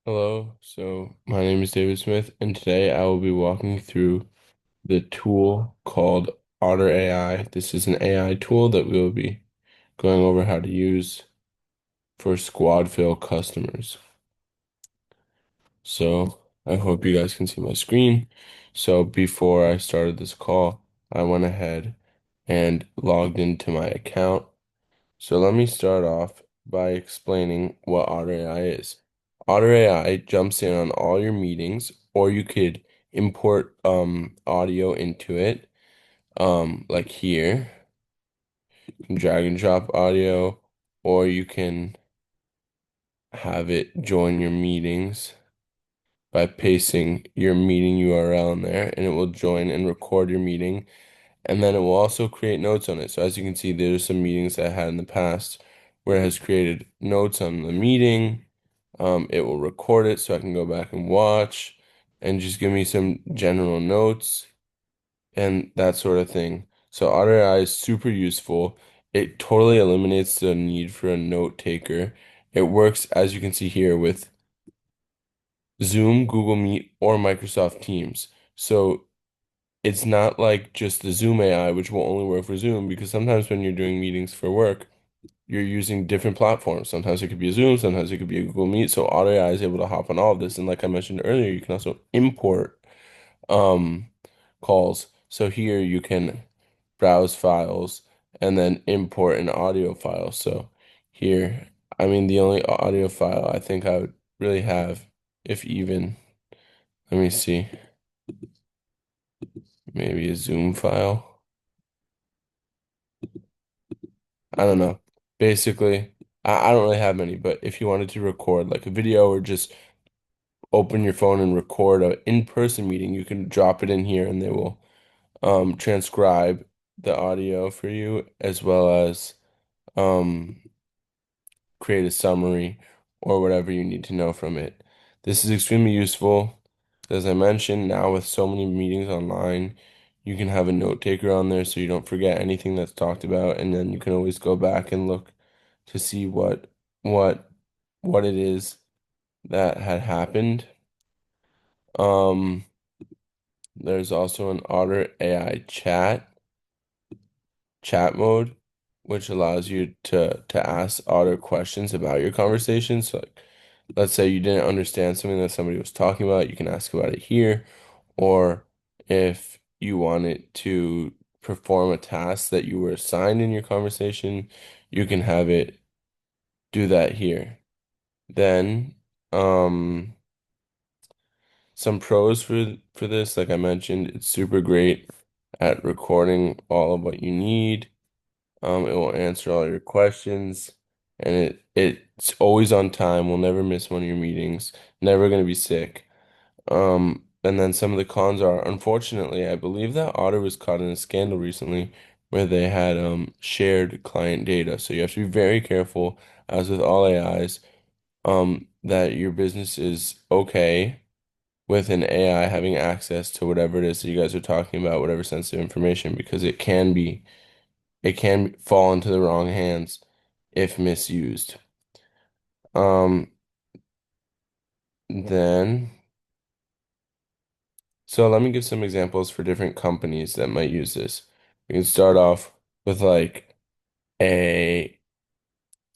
Hello, so my name is David Smith, and today I will be walking through the tool called Otter AI. This is an AI tool that we will be going over how to use for squad fail customers. So I hope you guys can see my screen. So before I started this call, I went ahead and logged into my account. So let me start off by explaining what Otter AI is. Otter AI jumps in on all your meetings, or you could import audio into it. Like here, you can drag and drop audio, or you can have it join your meetings by pasting your meeting URL in there, and it will join and record your meeting. And then it will also create notes on it. So as you can see, there's some meetings I had in the past where it has created notes on the meeting. It will record it so I can go back and watch and just give me some general notes and that sort of thing. So Otter AI is super useful. It totally eliminates the need for a note taker. It works, as you can see here, with Zoom, Google Meet, or Microsoft Teams. So it's not like just the Zoom AI, which will only work for Zoom, because sometimes when you're doing meetings for work, you're using different platforms. Sometimes it could be a Zoom, sometimes it could be a Google Meet. So Otter AI is able to hop on all of this. And like I mentioned earlier, you can also import um, calls. So here you can browse files and then import an audio file. So here, I mean, the only audio file I think I would really have, if even, let me see, maybe a Zoom file. I don't know. Basically, I don't really have many, but if you wanted to record like a video or just open your phone and record a in-person meeting, you can drop it in here and they will transcribe the audio for you as well as um create a summary or whatever you need to know from it. This is extremely useful. As I mentioned, now with so many meetings online, you can have a note taker on there so you don't forget anything that's talked about, and then you can always go back and look to see what what it is that had happened. Um, there's also an Otter AI chat mode, which allows you to ask Otter questions about your conversation. So like, let's say you didn't understand something that somebody was talking about, you can ask about it here. Or if you wanted to perform a task that you were assigned in your conversation, you can have it do that here. Then, some pros for this, like I mentioned, it's super great at recording all of what you need. It will answer all your questions, and it's always on time. Will never miss one of your meetings. Never gonna be sick. And then some of the cons are, unfortunately, I believe that Otter was caught in a scandal recently where they had shared client data. So you have to be very careful, as with all AIs, that your business is okay with an AI having access to whatever it is that you guys are talking about, whatever sensitive information, because it can fall into the wrong hands if misused. Um, then, so let me give some examples for different companies that might use this. We can start off with like a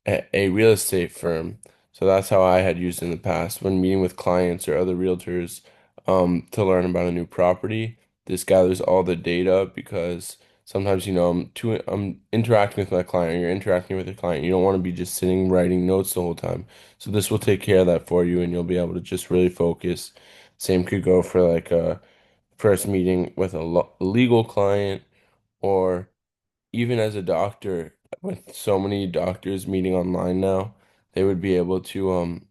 a real estate firm. So that's how I had used in the past when meeting with clients or other realtors to learn about a new property. This gathers all the data because sometimes, I'm interacting with my client or you're interacting with a client. You don't want to be just sitting writing notes the whole time. So this will take care of that for you and you'll be able to just really focus. Same could go for like a first meeting with a legal client or even as a doctor, with so many doctors meeting online now, they would be able to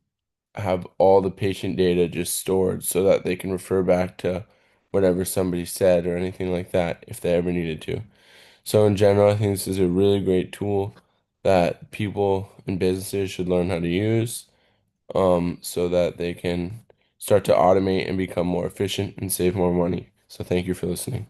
have all the patient data just stored so that they can refer back to whatever somebody said or anything like that if they ever needed to. So in general, I think this is a really great tool that people and businesses should learn how to use so that they can start to automate and become more efficient and save more money. So thank you for listening.